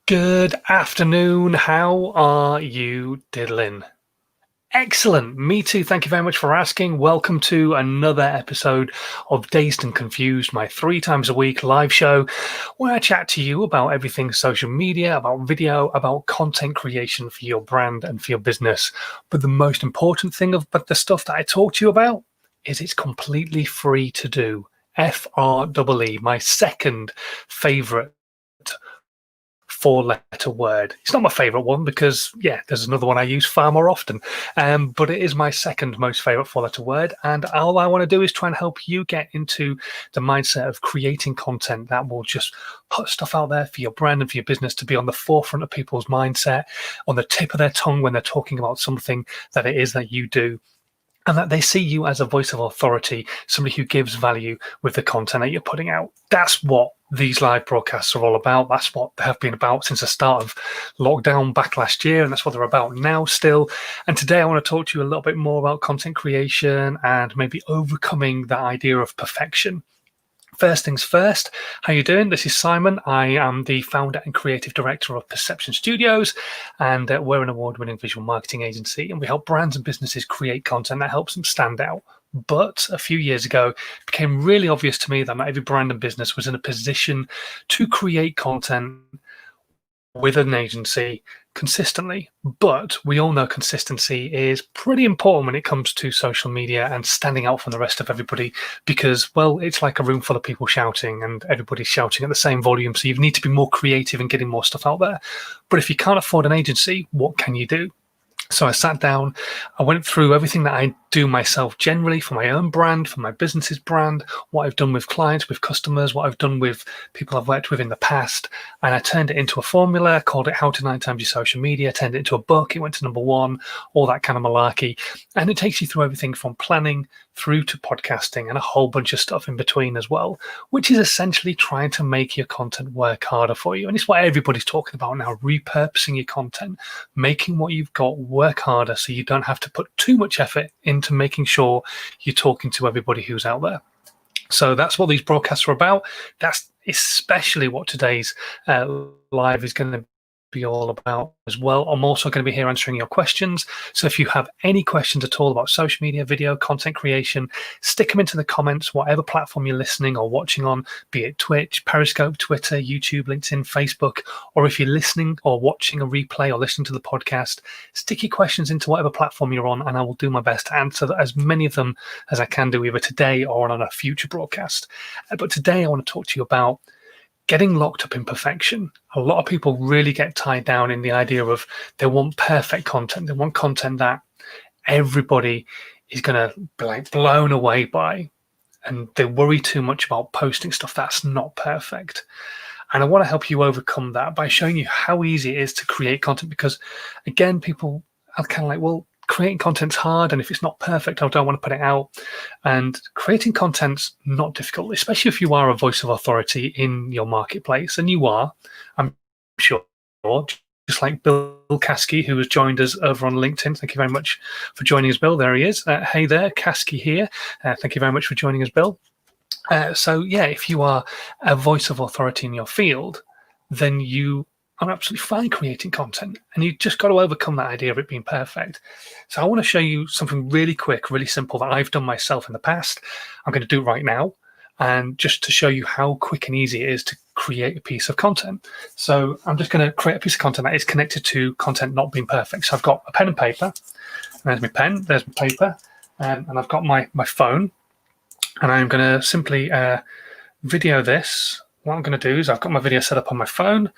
Good afternoon. How are you diddling? Excellent. Me too. Thank you very much for asking. Welcome to another episode of Dazed and Confused, my 3 times a week live show where I chat to you about everything social media, about video, about content creation for your brand and for your business. But the most important thing about the stuff that I talk to you about is it's completely free to do. FREE, my second favorite 4-letter word. It's not my favorite one because, yeah, there's another one I use far more often. But it is my second most favorite 4-letter word. And all I want to do is try and help you get into the mindset of creating content that will just put stuff out there for your brand and for your business to be on the forefront of people's mindset, on the tip of their tongue when they're talking about something that it is that you do. And that they see you as a voice of authority, somebody who gives value with the content that you're putting out. That's what these live broadcasts are all about. That's what they have been about since the start of lockdown back last year, and that's what they're about now still. And today I want to talk to you a little bit more about content creation and maybe overcoming that idea of perfection. First things first, how you doing? This is Simon. I am the founder and creative director of Perception Studios, and we're an award-winning visual marketing agency, and we help brands and businesses create content that helps them stand out. But a few years ago, it became really obvious to me that not every brand and business was in a position to create content with an agency consistently. But we all know consistency is pretty important when it comes to social media and standing out from the rest of everybody because, well, it's like a room full of people shouting and everybody's shouting at the same volume. So you need to be more creative in getting more stuff out there. But if you can't afford an agency, what can you do? So I sat down, I went through everything that I do myself generally for my own brand, for my business's brand, what I've done with clients, with customers, what I've done with people I've worked with in the past. And I turned it into a formula, called it How to 9 Times Your Social Media, turned it into a book. It went to #1, all that kind of malarkey. And it takes you through everything from planning through to podcasting and a whole bunch of stuff in between as well, which is essentially trying to make your content work harder for you. And it's what everybody's talking about now, repurposing your content, making what you've got work harder so you don't have to put too much effort into making sure you're talking to everybody who's out there. So that's what these broadcasts are about. That's especially what today's live is going to be all about as well. I'm also going to be here answering your questions. So if you have any questions at all about social media, video, content creation, stick them into the comments, whatever platform you're listening or watching on, be it Twitch, Periscope, Twitter, YouTube, LinkedIn, Facebook, or if you're listening or watching a replay or listening to the podcast, stick your questions into whatever platform you're on, and I will do my best to answer as many of them as I can do either today or on a future broadcast. But today I want to talk to you about getting locked up in perfection. A lot of people really get tied down in the idea of they want perfect content. They want content that everybody is going to be like blown away by. And they worry too much about posting stuff that's not perfect. And I want to help you overcome that by showing you how easy it is to create content. Because again, people are kind of like, well, creating content's hard, and if it's not perfect, I don't want to put it out. And creating content's not difficult, especially if you are a voice of authority in your marketplace, and you are, I'm sure, just like Bill Caskey, who has joined us over on LinkedIn. Thank you very much for joining us, Bill. There he is. Hey there, Caskey here. Thank you very much for joining us, Bill. So yeah, if you are a voice of authority in your field, then you are absolutely fine creating content, and you just got to overcome that idea of it being perfect. So I want to show you something really quick, really simple that I've done myself in the past. I'm going to do it right now, and just to show you how quick and easy it is to create a piece of content. So I'm just going to create a piece of content that is connected to content not being perfect. So I've got a pen and paper. There's my pen, there's my paper, and I've got my phone, and I'm going to simply video this. What I'm going to do is I've got my video set up on my phone.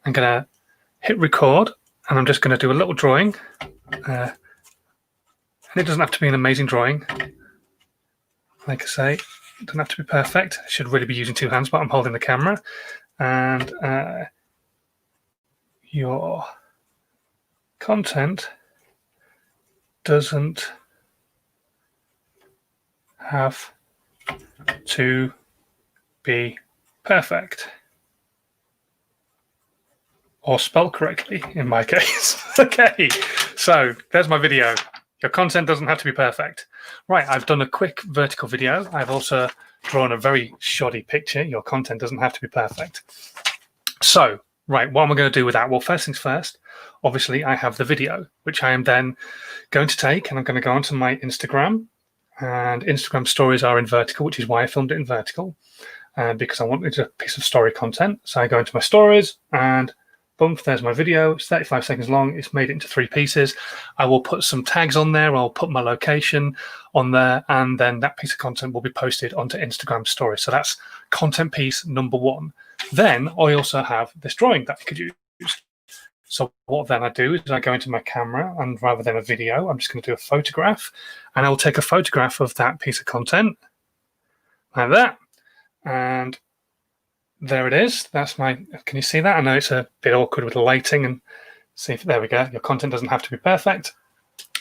I'm going to hit record, and I'm just going to do a little drawing. And it doesn't have to be an amazing drawing. Like I say, it doesn't have to be perfect. I should really be using 2 hands, but I'm holding the camera. And your content doesn't have to be perfect. Or spelled correctly, in my case. Okay, so there's my video. Your content doesn't have to be perfect. Right, I've done a quick vertical video. I've also drawn a very shoddy picture. Your content doesn't have to be perfect. So right, what am I going to do with that? Well, first things first, obviously I have the video, which I am then going to take, and I'm going to go onto my Instagram, and Instagram stories are in vertical, which is why I filmed it in vertical, because I wanted a piece of story content. So I go into my stories and boom, there's my video. It's 35 seconds long. It's made it into 3 pieces. I will put some tags on there. I'll put my location on there, and then that piece of content will be posted onto Instagram stories. So that's content piece number 1. Then I also have this drawing that I could use. So what then I do is I go into my camera, and rather than a video, I'm just going to do a photograph, and I'll take a photograph of that piece of content like that. And there it is. That's my, can you see that? I know it's a bit awkward with the lighting, and see if, there we go. Your content doesn't have to be perfect.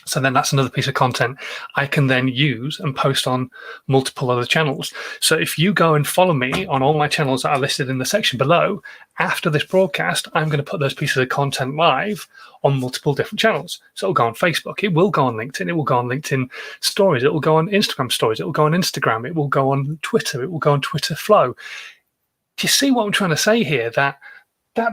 So then that's another piece of content I can then use and post on multiple other channels. So if you go and follow me on all my channels that are listed in the section below, after this broadcast, I'm going to put those pieces of content live on multiple different channels. So it'll go on Facebook, it will go on LinkedIn, it will go on LinkedIn stories, it will go on Instagram stories, it will go on Instagram, it will go on Twitter, it will go on Twitter Flow. Do you see what I'm trying to say here? That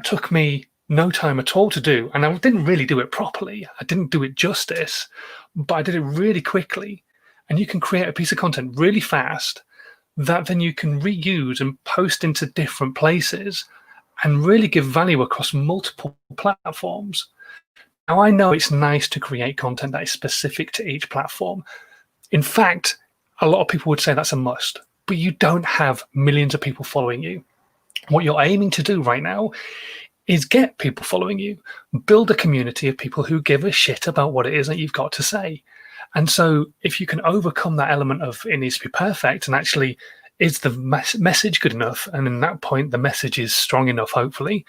took me no time at all to do, and I didn't really do it properly. I didn't do it justice, but I did it really quickly. And you can create a piece of content really fast that then you can reuse and post into different places and really give value across multiple platforms. Now, I know it's nice to create content that is specific to each platform. In fact, a lot of people would say that's a must, but you don't have millions of people following you. What you're aiming to do right now is get people following you, build a community of people who give a shit about what it is that you've got to say. And so if you can overcome that element of it needs to be perfect, and actually, is the message good enough? And in that point, the message is strong enough, hopefully,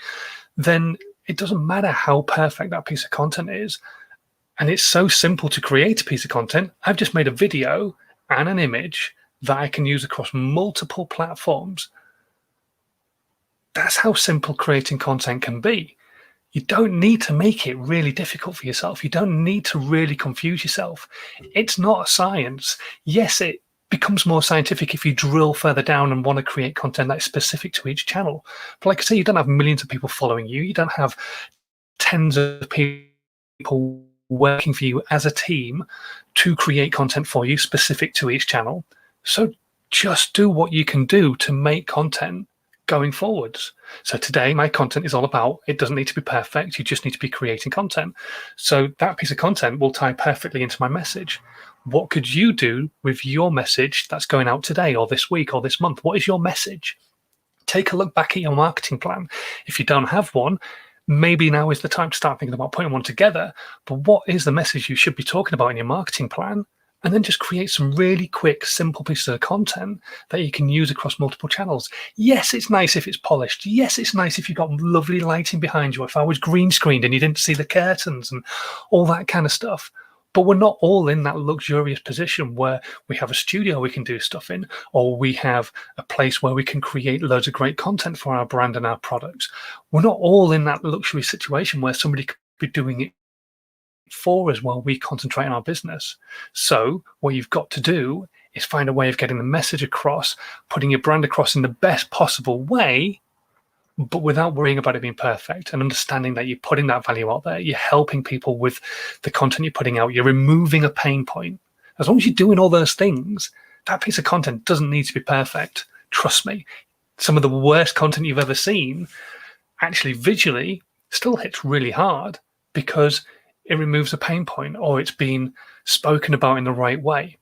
then it doesn't matter how perfect that piece of content is. And it's so simple to create a piece of content. I've just made a video and an image that I can use across multiple platforms. That's how simple creating content can be. You don't need to make it really difficult for yourself. You don't need to really confuse yourself. It's not a science. Yes, it becomes more scientific if you drill further down and want to create content that is specific to each channel. But like I say, you don't have millions of people following you. You don't have tens of people working for you as a team to create content for you specific to each channel. So just do what you can do to make content going forwards. So today my content is all about, it doesn't need to be perfect, you just need to be creating content. So that piece of content will tie perfectly into my message. What could you do with your message that's going out today or this week or this month? What is your message? Take a look back at your marketing plan. If you don't have one, maybe now is the time to start thinking about putting one together. But what is the message you should be talking about in your marketing plan? And then just create some really quick, simple pieces of content that you can use across multiple channels. Yes, it's nice if it's polished. Yes, it's nice if you've got lovely lighting behind you. If I was green screened and you didn't see the curtains and all that kind of stuff. But we're not all in that luxurious position where we have a studio we can do stuff in, or we have a place where we can create loads of great content for our brand and our products. We're not all in that luxury situation where somebody could be doing it for us while we concentrate on our business. So what you've got to do is find a way of getting the message across, putting your brand across in the best possible way, but without worrying about it being perfect, and understanding that you're putting that value out there. You're helping people with the content you're putting out. You're removing a pain point. As long as you're doing all those things, that piece of content doesn't need to be perfect. Trust me. Some of the worst content you've ever seen actually visually still hits really hard because it removes a pain point, or it's been spoken about in the right way.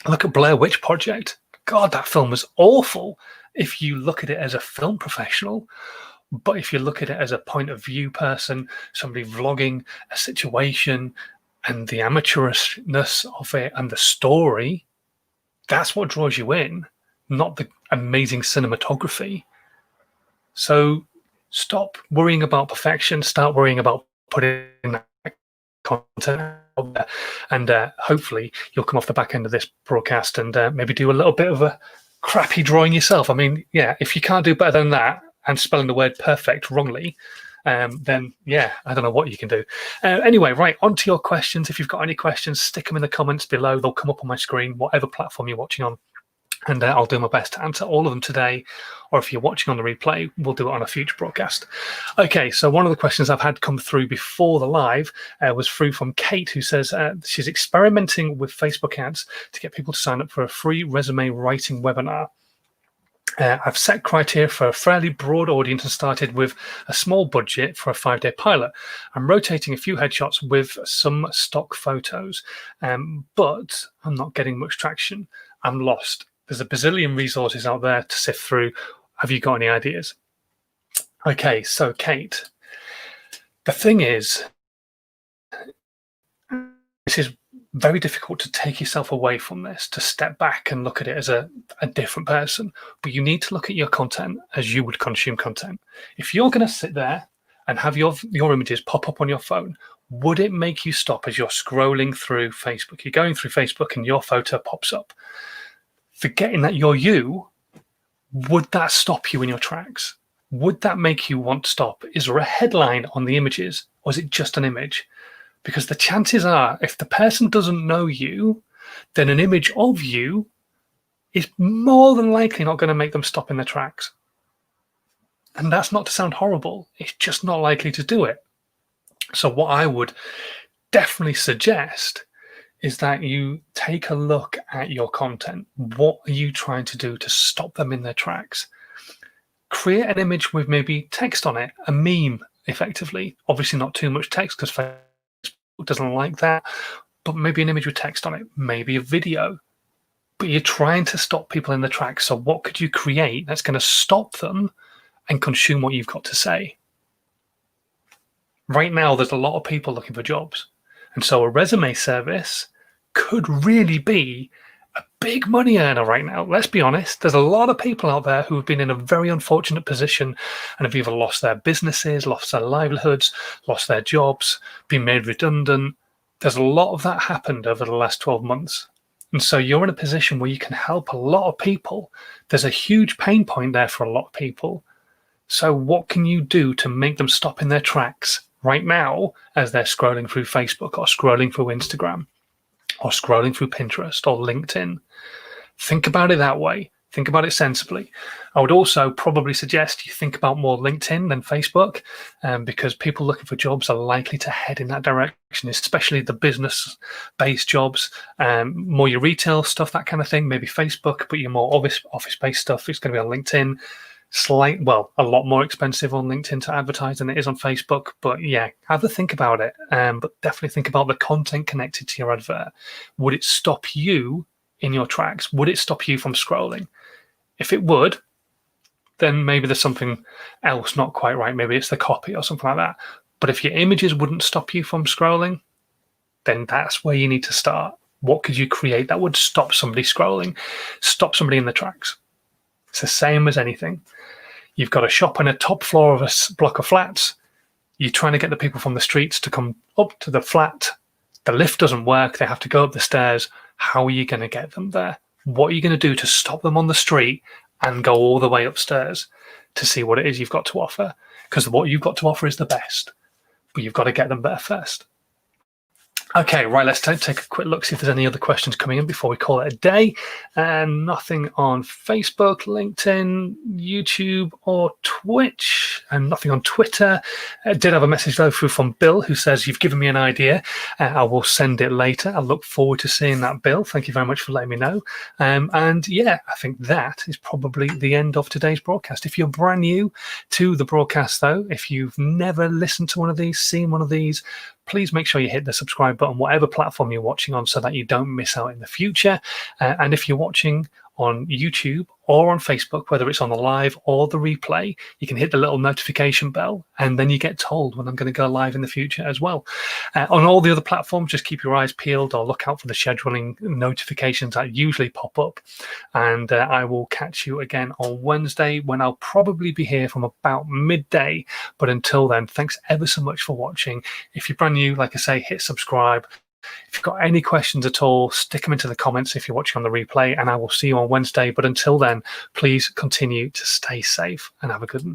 Look at Blair Witch Project. God, that film was awful if you look at it as a film professional. But if you look at it as a point of view person, somebody vlogging a situation and the amateurishness of it and the story, that's what draws you in, not the amazing cinematography. So stop worrying about perfection, start worrying about putting that content out there, and hopefully you'll come off the back end of this broadcast and maybe do a little bit of a crappy drawing yourself. I mean, yeah, if you can't do better than that and spelling the word perfect wrongly, then yeah, I don't know what you can do. Anyway, right, on to your questions. If you've got any questions, stick them in the comments below. They'll come up on my screen, whatever platform you're watching on. And I'll do my best to answer all of them today, or if you're watching on the replay, we'll do it on a future broadcast. Okay, so one of the questions I've had come through before the live was through from Kate, who says she's experimenting with Facebook ads to get people to sign up for a free resume writing webinar. I've set criteria for a fairly broad audience and started with a small budget for a 5-day pilot. I'm rotating a few headshots with some stock photos, but I'm not getting much traction. I'm lost. There's a bazillion resources out there to sift through. Have you got any ideas? Okay, so Kate, the thing is, this is very difficult to take yourself away from this, to step back and look at it as a different person. But you need to look at your content as you would consume content. If you're going to sit there and have your images pop up on your phone, would it make you stop as you're scrolling through Facebook? You're going through Facebook and your photo pops up. Forgetting that you're you, would that stop you in your tracks? Would that make you want to stop? Is there a headline on the images, or is it just an image? Because the chances are, if the person doesn't know you, then an image of you is more than likely not going to make them stop in their tracks. And that's not to sound horrible. It's just not likely to do it. So what I would definitely suggest is that you take a look at your content. What are you trying to do to stop them in their tracks? Create an image with maybe text on it, a meme, effectively. Obviously not too much text because Facebook doesn't like that, but maybe an image with text on it, maybe a video. But you're trying to stop people in the tracks. So what could you create that's going to stop them and consume what you've got to say? Right now, there's a lot of people looking for jobs. And so a resume service could really be a big money earner right now. Let's be honest. There's a lot of people out there who have been in a very unfortunate position and have either lost their businesses, lost their livelihoods, lost their jobs, been made redundant. There's a lot of that happened over the last 12 months. And so you're in a position where you can help a lot of people. There's a huge pain point there for a lot of people. So what can you do to make them stop in their tracks right now as they're scrolling through Facebook or scrolling through Instagram or scrolling through Pinterest or LinkedIn? Think about it that way. Think about it sensibly. I would also probably suggest you think about more LinkedIn than Facebook, because people looking for jobs are likely to head in that direction, especially the business-based jobs, more your retail stuff, that kind of thing, maybe Facebook, but your more office-based stuff is going to be on LinkedIn. A lot more expensive on LinkedIn to advertise than it is on Facebook. But yeah, have a think about it. But definitely think about the content connected to your advert. Would it stop you in your tracks? Would it stop you from scrolling? If it would, then maybe there's something else not quite right. Maybe it's the copy or something like that. But if your images wouldn't stop you from scrolling, then that's where you need to start. What could you create that would stop somebody scrolling, stop somebody in the tracks? It's the same as anything. You've got a shop on a top floor of a block of flats. You're trying to get the people from the streets to come up to the flat. The lift doesn't work. They have to go up the stairs. How are you going to get them there? What are you going to do to stop them on the street and go all the way upstairs to see what it is you've got to offer? Because what you've got to offer is the best, but you've got to get them there first. Okay, right, let's take a quick look, see if there's any other questions coming in before we call it a day. Nothing on Facebook, LinkedIn, YouTube, or Twitch, and nothing on Twitter. I did have a message though through from Bill, who says, you've given me an idea. I will send it later. I look forward to seeing that, Bill. Thank you very much for letting me know. And yeah, I think that is probably the end of today's broadcast. If you're brand new to the broadcast though, if you've never listened to one of these, seen one of these, please make sure you hit the subscribe button, whatever platform you're watching on, so that you don't miss out in the future. And if you're watching on YouTube or on Facebook, whether it's on the live or the replay, you can hit the little notification bell and then you get told when I'm going to go live in the future as well. On all the other platforms, just keep your eyes peeled or look out for the scheduling notifications that usually pop up. And I will catch you again on Wednesday, when I'll probably be here from about midday. But until then, thanks ever so much for watching. If you're brand new, like I say, hit subscribe. If you've got any questions at all, stick them into the comments if you're watching on the replay, and I will see you on Wednesday. But until then, please continue to stay safe and have a good one.